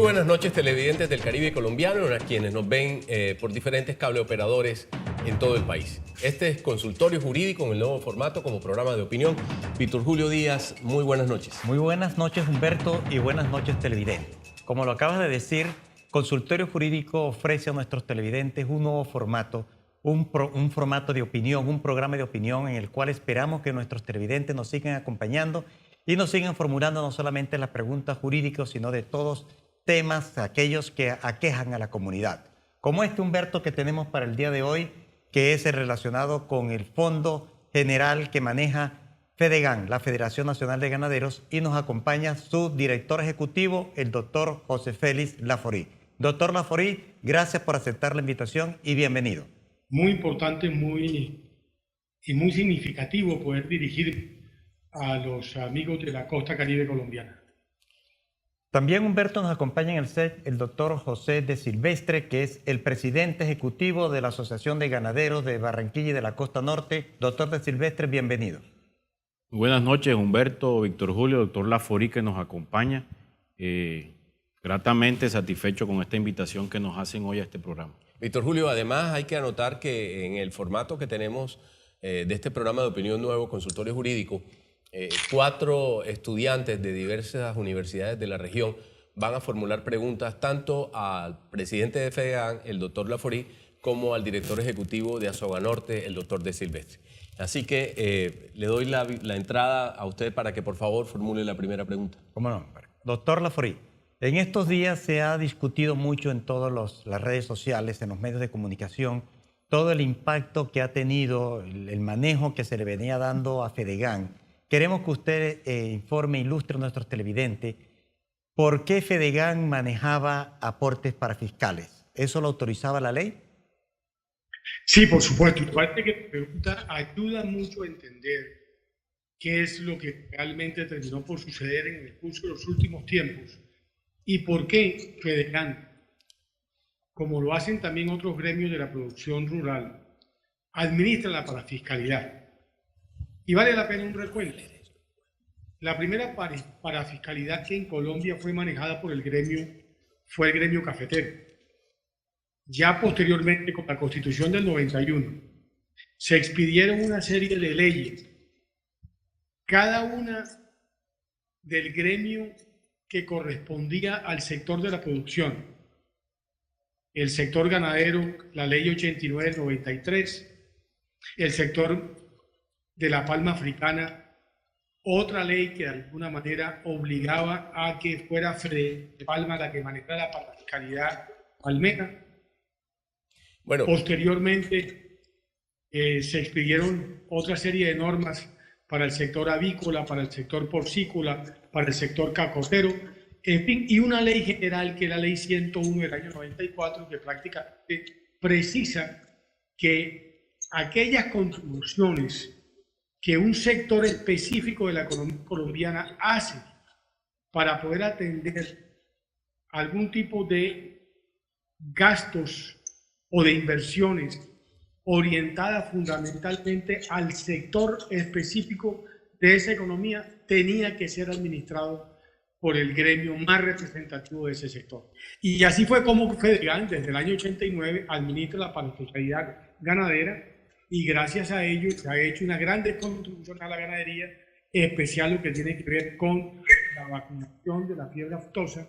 buenas noches, televidentes del Caribe colombiano, a quienes nos ven por diferentes cableoperadores en todo el país. Este es Consultorio Jurídico en el nuevo formato como programa de opinión. Víctor Julio Díaz, muy buenas noches. Muy buenas noches, Humberto, y buenas noches, televidentes. Como lo acabas de decir, Consultorio Jurídico ofrece a nuestros televidentes un nuevo formato, un formato de opinión, un programa de opinión en el cual esperamos que nuestros televidentes nos sigan acompañando y nos sigan formulando no solamente las preguntas jurídicas, sino de todos temas, aquellos que aquejan a la comunidad. Como este, Humberto, que tenemos para el día de hoy, que es relacionado con el Fondo General que maneja FEDEGAN, la Federación Nacional de Ganaderos, y nos acompaña su director ejecutivo, el doctor José Félix Laforí. Doctor Laforí, gracias por aceptar la invitación y bienvenido. Muy importante y muy significativo poder dirigir a los amigos de la costa caribe colombiana. También, Humberto, nos acompaña en el set el doctor José de Silvestre, que es el presidente ejecutivo de la Asociación de Ganaderos de Barranquilla y de la Costa Norte. Doctor de Silvestre, bienvenido. Buenas noches, Humberto, Víctor Julio, doctor Laforí, que nos acompaña. Gratamente satisfecho con esta invitación que nos hacen hoy a este programa. Víctor Julio, además hay que anotar que en el formato que tenemos de este programa de opinión nuevo, Consultorio Jurídico, 4 estudiantes de diversas universidades de la región van a formular preguntas tanto al presidente de FEDEGAN, el doctor Laforí, como al director ejecutivo de Asoganorte, el doctor de Silvestre. Así que le doy la entrada a usted para que por favor formule la primera pregunta. ¿Cómo no? Doctor Laforí, en estos días se ha discutido mucho en todas las redes sociales, en los medios de comunicación, todo el impacto que ha tenido, el manejo que se le venía dando a FEDEGAN. Queremos que usted informe e ilustre a nuestros televidentes por qué FEDEGAN manejaba aportes para fiscales. ¿Eso lo autorizaba la ley? Sí, por supuesto. Y parte que la pregunta ayuda mucho a entender qué es lo que realmente terminó por suceder en el curso de los últimos tiempos y por qué FEDEGAN, como lo hacen también otros gremios de la producción rural, administra la parafiscalidad. Y vale la pena un recuento. La primera parafiscalidad que en Colombia fue manejada por el gremio fue el gremio cafetero. Ya posteriormente, con la Constitución del 91, se expidieron una serie de leyes, cada una del gremio que correspondía al sector de la producción. El sector ganadero, la ley 89 del 93, el sector de la palma africana, otra ley que de alguna manera obligaba a que fuera FEDEPALMA la que manejara la parafiscalidad palmera. Bueno, posteriormente se expidieron otra serie de normas para el sector avícola, para el sector porcícola, para el sector cacotero, en fin, y una ley general que es la ley 101 del año 94, que prácticamente precisa que aquellas contribuciones que un sector específico de la economía colombiana hace para poder atender algún tipo de gastos o de inversiones orientadas fundamentalmente al sector específico de esa economía, tenía que ser administrado por el gremio más representativo de ese sector. Y así fue como FEDEGAN, desde el año 89, administra la parafiscalidad ganadera, y gracias a ello se ha hecho una gran contribución a la ganadería, especial lo que tiene que ver con la vacunación de la fiebre aftosa,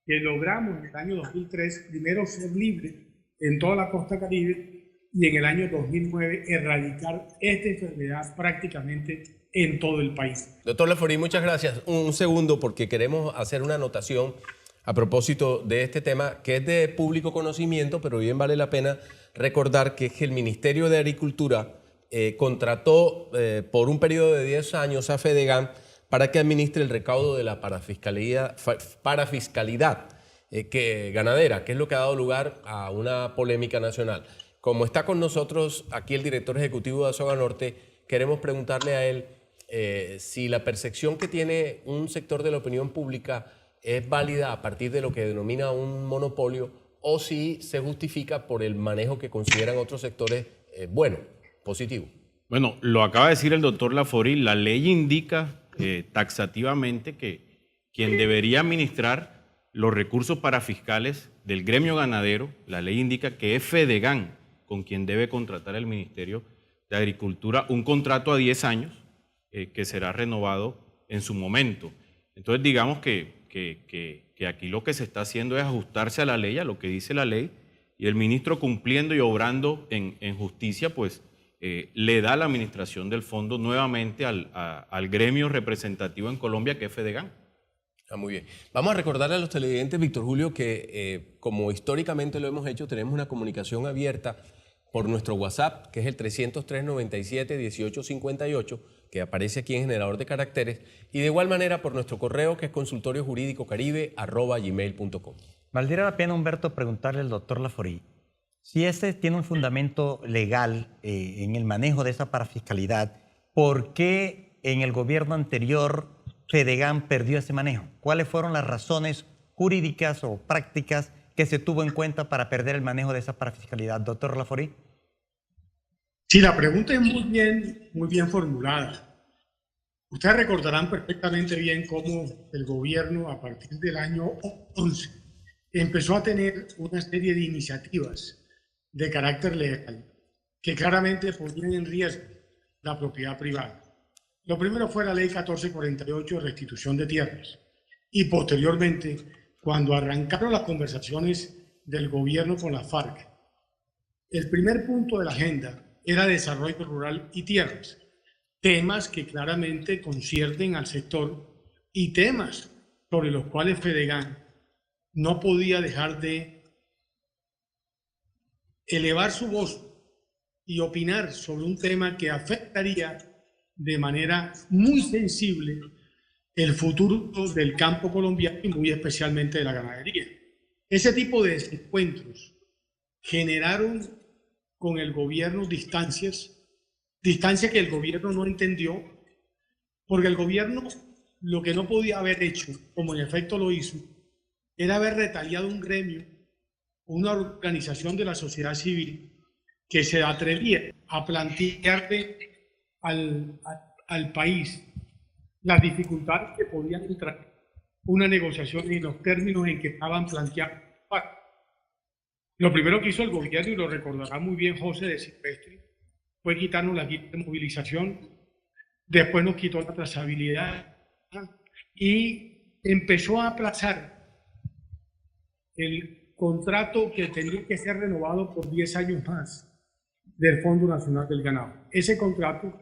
que logramos en el año 2003 primero ser libres en toda la costa caribe y en el año 2009 erradicar esta enfermedad prácticamente en todo el país. Doctor Laforí, muchas gracias. Un segundo, porque queremos hacer una anotación a propósito de este tema que es de público conocimiento, pero bien vale la pena recordar que el Ministerio de Agricultura contrató por un periodo de 10 años a FEDEGAN para que administre el recaudo de la parafiscalidad ganadera, que es lo que ha dado lugar a una polémica nacional. Como está con nosotros aquí el director ejecutivo de Asoganorte, queremos preguntarle a él si la percepción que tiene un sector de la opinión pública es válida a partir de lo que denomina un monopolio o si se justifica por el manejo que consideran otros sectores bueno, positivo. Bueno, lo acaba de decir el doctor Laforí, la ley indica taxativamente que quien debería administrar los recursos parafiscales del gremio ganadero. La ley indica que es Fedegan con quien debe contratar el Ministerio de Agricultura un contrato a 10 años que será renovado en su momento. Entonces, digamos que aquí lo que se está haciendo es ajustarse a la ley, a lo que dice la ley, y el ministro, cumpliendo y obrando en justicia, pues le da la administración del fondo nuevamente al gremio representativo en Colombia, que es Fedegan. Muy bien. Vamos a recordarle a los televidentes, Víctor Julio, que como históricamente lo hemos hecho, tenemos una comunicación abierta por nuestro WhatsApp, que es el 303-97-1858, que aparece aquí en generador de caracteres, y de igual manera por nuestro correo, que es consultoriojuridico.caribe@gmail.com. Valdría la pena, Humberto, preguntarle al doctor Laforí si ese tiene un fundamento legal en el manejo de esa parafiscalidad. ¿Por qué en el gobierno anterior Fedegan perdió ese manejo? ¿Cuáles fueron las razones jurídicas o prácticas que se tuvo en cuenta para perder el manejo de esa parafiscalidad, doctor Laforí? Sí, la pregunta es muy bien formulada. Ustedes recordarán perfectamente bien cómo el gobierno, a partir del año 11, empezó a tener una serie de iniciativas de carácter legal que claramente ponían en riesgo la propiedad privada. Lo primero fue la ley 1448 de restitución de tierras, y posteriormente, cuando arrancaron las conversaciones del gobierno con la FARC, el primer punto de la agenda era desarrollo rural y tierras, temas que claramente conciernen al sector y temas sobre los cuales Fedegan no podía dejar de elevar su voz y opinar sobre un tema que afectaría de manera muy sensible el futuro del campo colombiano y muy especialmente de la ganadería. Ese tipo de desencuentros generaron con el gobierno distancias que el gobierno no entendió, porque el gobierno lo que no podía haber hecho, como en efecto lo hizo, era haber retaliado un gremio, una organización de la sociedad civil que se atrevía a plantearle al país las dificultades que podían entrar una negociación en los términos en que estaban planteados. Lo primero que hizo el gobierno, y lo recordará muy bien José de Silvestri, fue quitarnos la guía de movilización, después nos quitó la trazabilidad y empezó a aplazar el contrato que tenía que ser renovado por 10 años más del Fondo Nacional del Ganado. Ese contrato,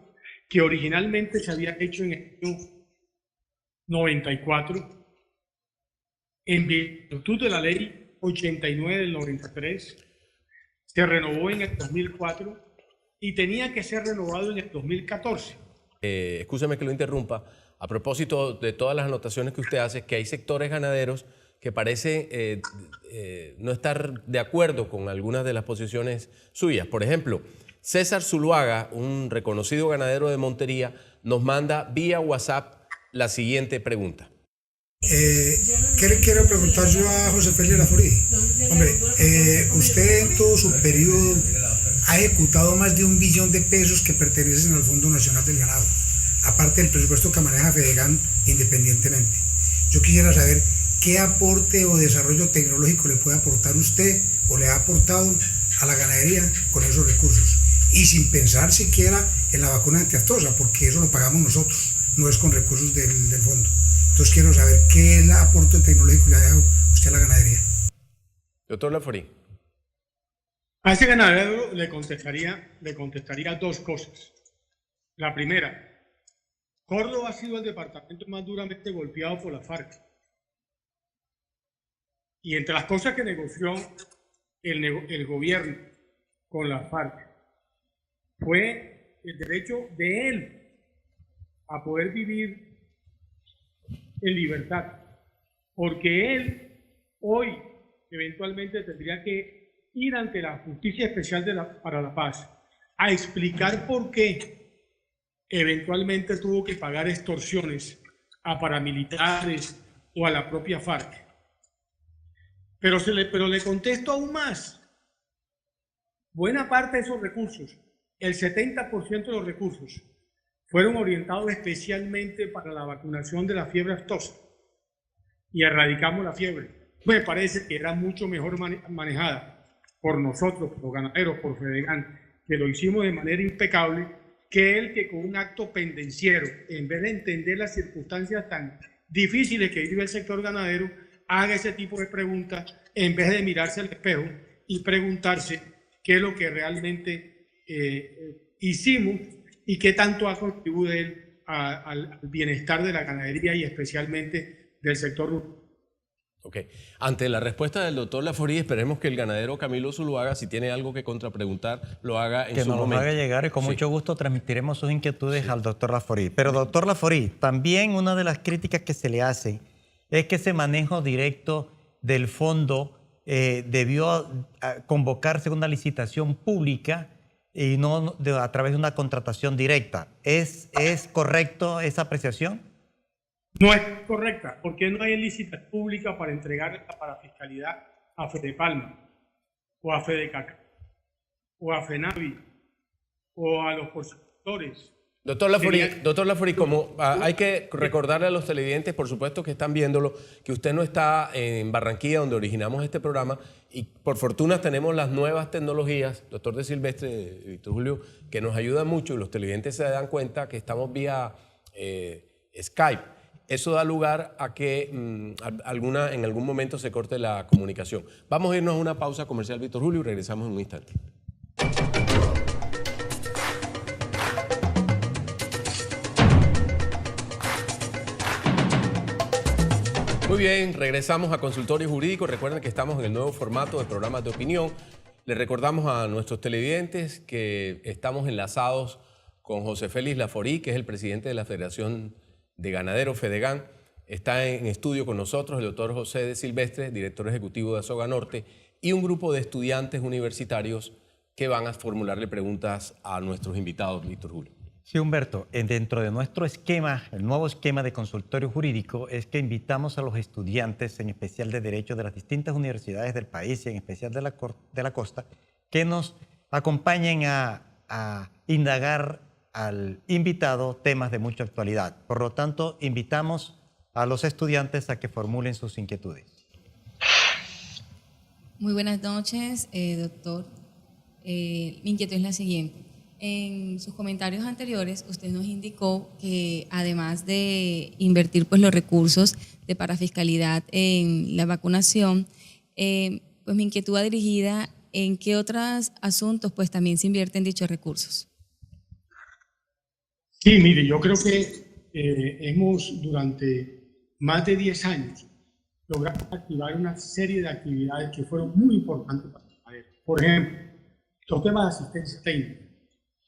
que originalmente se había hecho en el año 94, en virtud de la ley 89 del 93, se renovó en el 2004 y tenía que ser renovado en el 2014. Escúcheme que lo interrumpa. A propósito de todas las anotaciones que usted hace, que hay sectores ganaderos que parecen no estar de acuerdo con algunas de las posiciones suyas. Por ejemplo, César Zuluaga, un reconocido ganadero de Montería, nos manda vía WhatsApp la siguiente pregunta. ¿Qué le quiero preguntar yo a José Félix Laforí? Hombre, usted en todo su periodo ha ejecutado más de 1 billón de pesos que pertenecen al Fondo Nacional del Ganado, aparte del presupuesto que maneja Fedegan independientemente. Yo quisiera saber qué aporte o desarrollo tecnológico le puede aportar usted o le ha aportado a la ganadería con esos recursos, y sin pensar siquiera en la vacuna antiaftosa, porque eso lo pagamos nosotros, no es con recursos del fondo. Entonces quiero saber qué aporte tecnológico le ha dado usted a la ganadería. Doctor Laforí. A ese ganadero le contestaría 2 cosas. La primera, Córdoba ha sido el departamento más duramente golpeado por la FARC. Y entre las cosas que negoció el gobierno con la FARC fue el derecho de él a poder vivir en libertad, porque él hoy eventualmente tendría que ir ante la Justicia Especial para la Paz a explicar por qué eventualmente tuvo que pagar extorsiones a paramilitares o a la propia FARC. Pero le contesto aún más. Buena parte de esos recursos, el 70% de los recursos, fueron orientados especialmente para la vacunación de la fiebre aftosa y erradicamos la fiebre. me parece que era mucho mejor manejada por nosotros, los ganaderos, por Fedegan, que lo hicimos de manera impecable, que él que con un acto pendenciero, en vez de entender las circunstancias tan difíciles que vive el sector ganadero, haga ese tipo de preguntas en vez de mirarse al espejo y preguntarse qué es lo que realmente hicimos y qué tanto ha contribuido él al bienestar de la ganadería y especialmente del sector rural. Ok. Ante la respuesta del doctor Laforí, esperemos que el ganadero Camilo Zuluaga, si tiene algo que contrapreguntar, lo haga en su momento. Que nos lo haga llegar y con mucho gusto transmitiremos sus inquietudes al doctor Laforí. Pero doctor Laforí, también una de las críticas que se le hace es que ese manejo directo del fondo debió convocarse una licitación pública y no a través de una contratación directa. ¿Es correcto esa apreciación? No es correcta, porque no hay licitación pública para entregar la parafiscalidad a Fedepalma, o a Fedecaca, o a FENAVI, o a los porcitores. Doctor Laforí, como hay que recordarle a los televidentes, por supuesto que están viéndolo, que usted no está en Barranquilla, donde originamos este programa, y por fortuna tenemos las nuevas tecnologías, doctor de Silvestre, Víctor Julio, que nos ayudan mucho, y los televidentes se dan cuenta que estamos vía Skype. Eso da lugar a que en algún momento se corte la comunicación. Vamos a irnos a una pausa comercial, Víctor Julio, y regresamos en un instante. Muy bien, regresamos a Consultorio Jurídico. Recuerden que estamos en el nuevo formato de programas de opinión. Les recordamos a nuestros televidentes que estamos enlazados con José Félix Laforí, que es el presidente de la Federación de Ganaderos Fedegan. Está en estudio con nosotros el doctor José de Silvestre, director ejecutivo de Azoga Norte, y un grupo de estudiantes universitarios que van a formularle preguntas a nuestros invitados, Víctor Julio. Sí, Humberto, dentro de nuestro esquema, el nuevo esquema de consultorio jurídico, es que invitamos a los estudiantes, en especial de Derecho de las distintas universidades del país y en especial de la costa, que nos acompañen a indagar al invitado temas de mucha actualidad. Por lo tanto, invitamos a los estudiantes a que formulen sus inquietudes. Muy buenas noches, doctor. Mi inquietud es la siguiente. En sus comentarios anteriores, usted nos indicó que además de invertir pues, los recursos de parafiscalidad en la vacunación, pues mi inquietud va dirigida en qué otros asuntos pues, también se invierten dichos recursos. Sí, mire, yo creo que hemos durante más de 10 años logrado activar una serie de actividades que fueron muy importantes para el ganadero. Por ejemplo, los temas de asistencia técnica.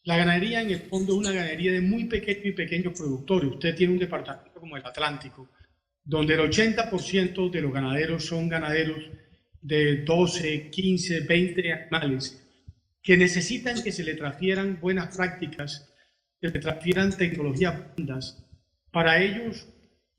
La ganadería, en el fondo, es una ganadería de muy pequeños y pequeños productores. Usted tiene un departamento como el Atlántico, donde el 80% de los ganaderos son ganaderos de 12, 15, 20 animales, que necesitan que se le transfieran buenas prácticas, que se transfieran tecnologías fundas. Para ellos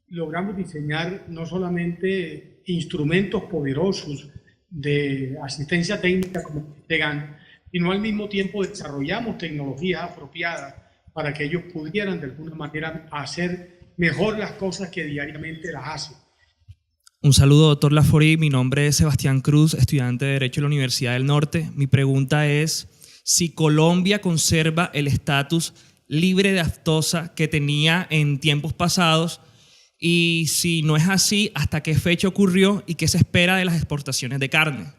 logramos diseñar no solamente instrumentos poderosos de asistencia técnica como Fedegan, sino al mismo tiempo desarrollamos tecnologías apropiadas para que ellos pudieran de alguna manera hacer mejor las cosas que diariamente las hacen. Un saludo, doctor Laforí. Mi nombre es Sebastián Cruz, estudiante de Derecho de la Universidad del Norte. Mi pregunta es si Colombia conserva el estatus libre de aftosa que tenía en tiempos pasados y si no es así, ¿hasta qué fecha ocurrió y qué se espera de las exportaciones de carne?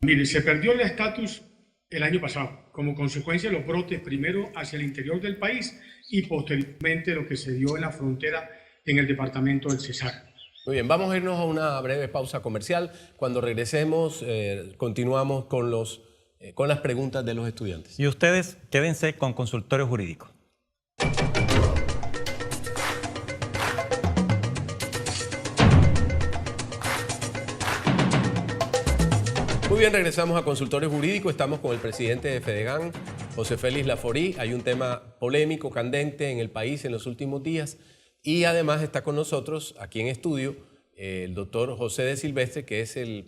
Mire, se perdió el estatus el año pasado, como consecuencia de los brotes primero hacia el interior del país y posteriormente lo que se dio en la frontera en el departamento del Cesar. Muy bien, vamos a irnos a una breve pausa comercial. Cuando regresemos, continuamos con las preguntas de los estudiantes. Y ustedes quédense con Consultorio Jurídico. Muy bien, regresamos a Consultorio Jurídico. Estamos con el presidente de Fedegan, José Félix Laforí. Hay un tema polémico, candente en el país en los últimos días. Y además está con nosotros, aquí en estudio, el doctor José de Silvestre, que es el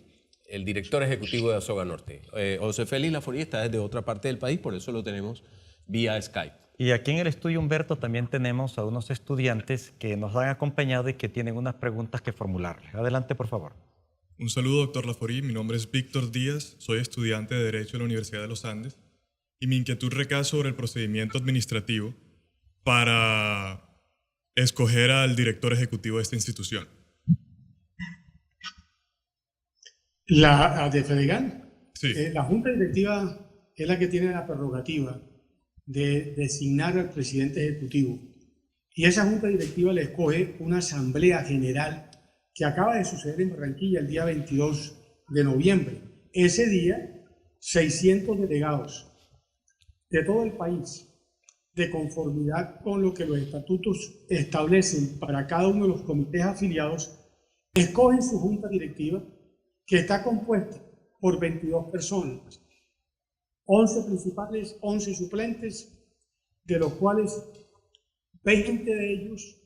director ejecutivo de Azoga Norte. José Félix Laforí está desde otra parte del país, por eso lo tenemos vía Skype. Y aquí en el estudio, Humberto, también tenemos a unos estudiantes que nos han acompañado y que tienen unas preguntas que formularle. Adelante, por favor. Un saludo, doctor Laforí. Mi nombre es Víctor Díaz, soy estudiante de Derecho de la Universidad de los Andes y mi inquietud recae sobre el procedimiento administrativo para escoger al director ejecutivo de esta institución. La de Fedegan, Sí. La Junta Directiva es la que tiene la prerrogativa de designar al presidente ejecutivo. Y esa Junta Directiva le escoge una asamblea general que acaba de suceder en Barranquilla el día 22 de noviembre. Ese día, 600 delegados de todo el país, de conformidad con lo que los estatutos establecen para cada uno de los comités afiliados, escogen su Junta Directiva, que está compuesta por 22 personas, 11 principales, 11 suplentes, de los cuales 20 de ellos,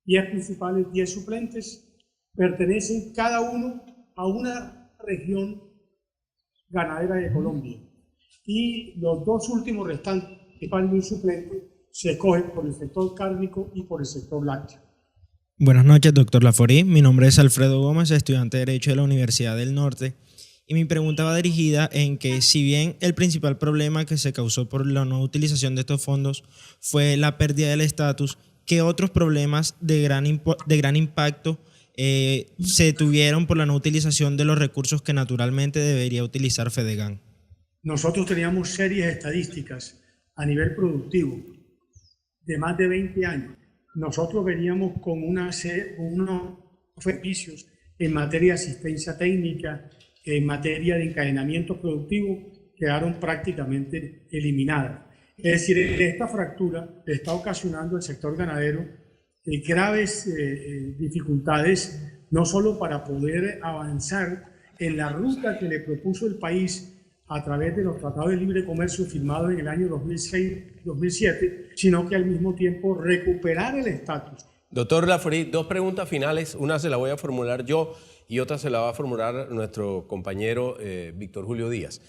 10 principales, 10 suplentes, pertenecen cada uno a una región ganadera de Colombia. Y los dos últimos restantes, principal y un suplente, se escogen por el sector cárnico y por el sector lácteo. Buenas noches, doctor Laforí. Mi nombre es Alfredo Gómez, estudiante de Derecho de la Universidad del Norte. Y mi pregunta va dirigida en que, si bien el principal problema que se causó por la no utilización de estos fondos fue la pérdida del estatus, ¿qué otros problemas de gran impacto se tuvieron por la no utilización de los recursos que naturalmente debería utilizar Fedegan? Nosotros teníamos series estadísticas a nivel productivo de más de 20 años. Nosotros veníamos con unos servicios en materia de asistencia técnica, en materia de encadenamiento productivo, quedaron prácticamente eliminadas. Es decir, esta fractura está ocasionando al sector ganadero graves dificultades, no solo para poder avanzar en la ruta que le propuso el país a través de los tratados de libre comercio firmados en el año 2006-2007, sino que al mismo tiempo recuperar el estatus. Doctor Laforí, dos preguntas finales. Una se la voy a formular yo y otra se la va a formular nuestro compañero Víctor Julio Díaz.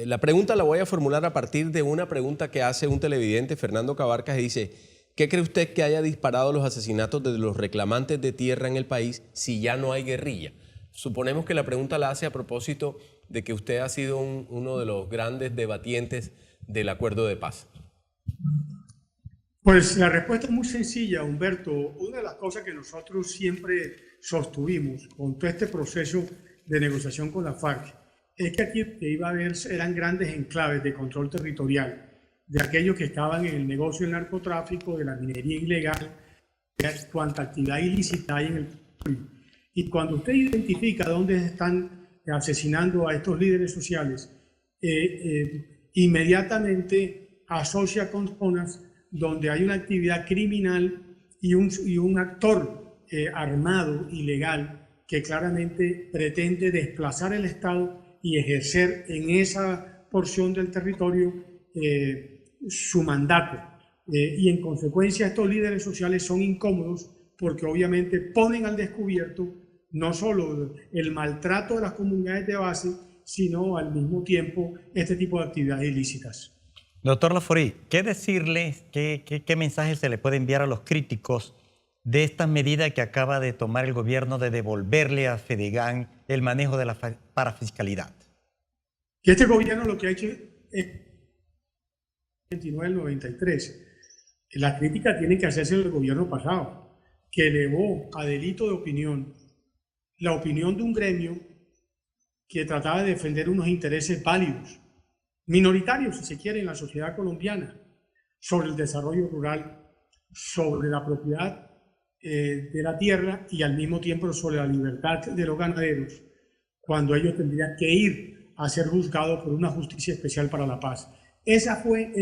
La pregunta la voy a formular a partir de una pregunta que hace un televidente, Fernando Cabarcas, y dice: ¿qué cree usted que haya disparado los asesinatos de los reclamantes de tierra en el país si ya no hay guerrilla? Suponemos que la pregunta la hace a propósito de que usted ha sido uno de los grandes debatientes del acuerdo de paz. Pues la respuesta es muy sencilla, Humberto. Una de las cosas que nosotros siempre sostuvimos con todo este proceso de negociación con la FARC es que aquí que iba a haber eran grandes enclaves de control territorial, de aquellos que estaban en el negocio del narcotráfico, de la minería ilegal, de cuanta actividad ilícita hay en el país. Y cuando usted identifica dónde están asesinando a estos líderes sociales, inmediatamente asocia con zonas donde hay una actividad criminal y un actor armado, ilegal, que claramente pretende desplazar el Estado y ejercer en esa porción del territorio su mandato. Y en consecuencia estos líderes sociales son incómodos porque obviamente ponen al descubierto no solo el maltrato de las comunidades de base, sino al mismo tiempo este tipo de actividades ilícitas. Doctor Laforí, ¿qué decirles, qué mensaje se le puede enviar a los críticos de esta medida que acaba de tomar el gobierno de devolverle a Fedegan el manejo de la parafiscalidad? Que este gobierno lo que ha hecho es 29 del 93. La crítica tiene que hacerse del gobierno pasado, que elevó a delito de opinión la opinión de un gremio que trataba de defender unos intereses válidos, minoritarios, si se quiere, en la sociedad colombiana, sobre el desarrollo rural, sobre la propiedad de la tierra y al mismo tiempo sobre la libertad de los ganaderos, cuando ellos tendrían que ir a ser juzgados por una justicia especial para la paz. Esa fue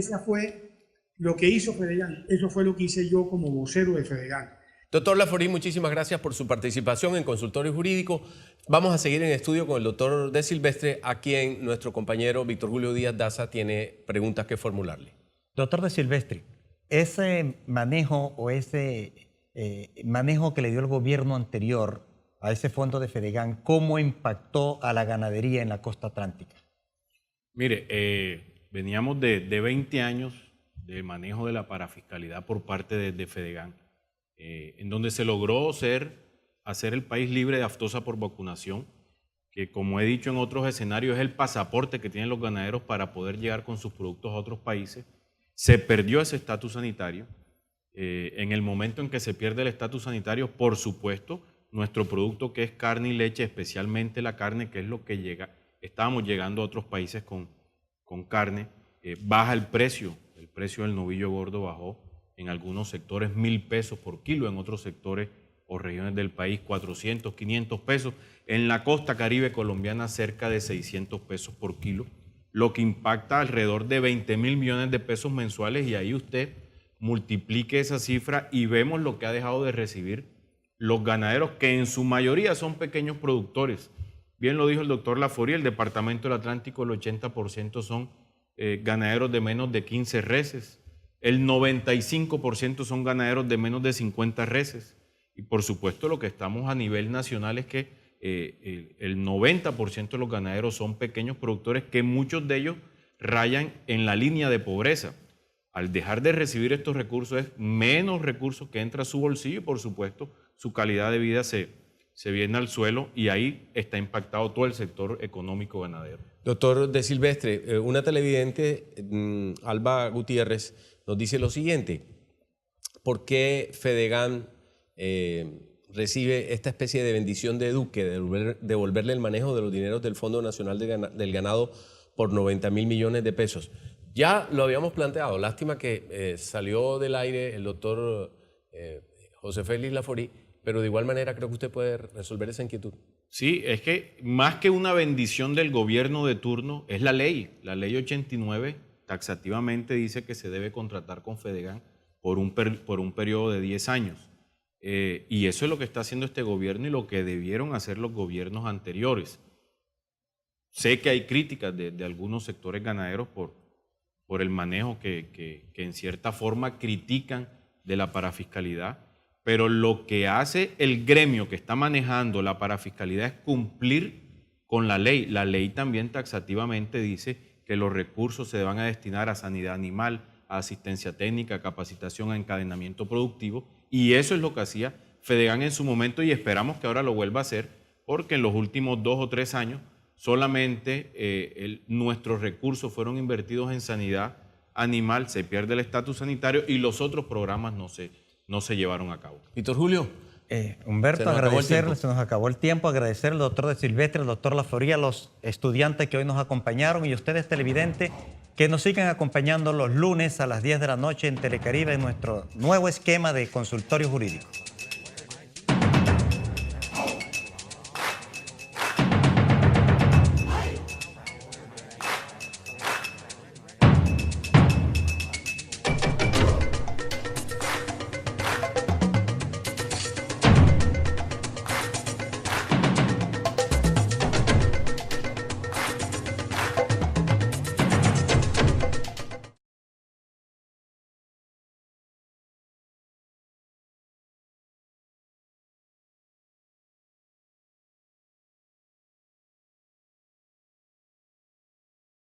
lo que hizo Fedegan, eso fue lo que hice yo como vocero de Fedegan. Doctor Laforí, muchísimas gracias por su participación en Consultorio Jurídico. Vamos a seguir en estudio con el doctor De Silvestre, a quien nuestro compañero Víctor Julio Díaz Daza tiene preguntas que formularle. Doctor De Silvestre, ese manejo o ese manejo que le dio el gobierno anterior a ese fondo de Fedegan, ¿cómo impactó a la ganadería en la costa atlántica? Mire, veníamos de 20 años de manejo de la parafiscalidad por parte de Fedegan, en donde se logró ser hacer el país libre de aftosa por vacunación, que como he dicho en otros escenarios es el pasaporte que tienen los ganaderos para poder llegar con sus productos a otros países. Se perdió ese estatus sanitario. En el momento en que se pierde el estatus sanitario, por supuesto, nuestro producto que es carne y leche, especialmente la carne, que es lo que estábamos llegando a otros países con carne, baja el precio del novillo gordo bajó en algunos sectores 1.000 pesos por kilo, en otros sectores o regiones del país 400, 500 pesos, en la costa caribe colombiana cerca de 600 pesos por kilo, lo que impacta alrededor de 20.000 millones de pesos mensuales, y ahí usted multiplique esa cifra y vemos lo que ha dejado de recibir los ganaderos, que en su mayoría son pequeños productores. Bien lo dijo el doctor Laforí, el departamento del Atlántico, el 80% son ganaderos de menos de 15 reses, el 95% son ganaderos de menos de 50 reses, y por supuesto lo que estamos a nivel nacional es que el 90% de los ganaderos son pequeños productores, que muchos de ellos rayan en la línea de pobreza. Al dejar de recibir estos recursos es menos recursos que entra a su bolsillo, y por supuesto su calidad de vida se viene al suelo, y ahí está impactado todo el sector económico ganadero. Doctor De Silvestre, una televidente, Alba Gutiérrez, nos dice lo siguiente: ¿por qué Fedegan recibe esta especie de bendición de Duque, de devolverle el manejo de los dineros del Fondo Nacional del Ganado por 90.000 millones de pesos? Ya lo habíamos planteado, lástima que salió del aire el doctor José Félix Laforí, pero de igual manera creo que usted puede resolver esa inquietud. Sí, es que más que una bendición del gobierno de turno, es la ley 89 taxativamente dice que se debe contratar con Fedegan por un periodo de 10 años. Y eso es lo que está haciendo este gobierno y lo que debieron hacer los gobiernos anteriores. Sé que hay críticas de algunos sectores ganaderos por el manejo que en cierta forma critican de la parafiscalidad, pero lo que hace el gremio que está manejando la parafiscalidad es cumplir con la ley. La ley también taxativamente dice que los recursos se van a destinar a sanidad animal, a asistencia técnica, a capacitación, a encadenamiento productivo, y eso es lo que hacía Fedegan en su momento, y esperamos que ahora lo vuelva a hacer, porque en los últimos 2 o 3 años solamente nuestros recursos fueron invertidos en sanidad animal, se pierde el estatus sanitario y los otros programas no se llevaron a cabo. Víctor Julio. Humberto, se nos acabó el tiempo, agradecerle al doctor De Silvestre, al doctor Laforí, a los estudiantes que hoy nos acompañaron, y a ustedes televidentes que nos sigan acompañando los lunes a las 10 de la noche en Telecaribe en nuestro nuevo esquema de consultorio jurídico.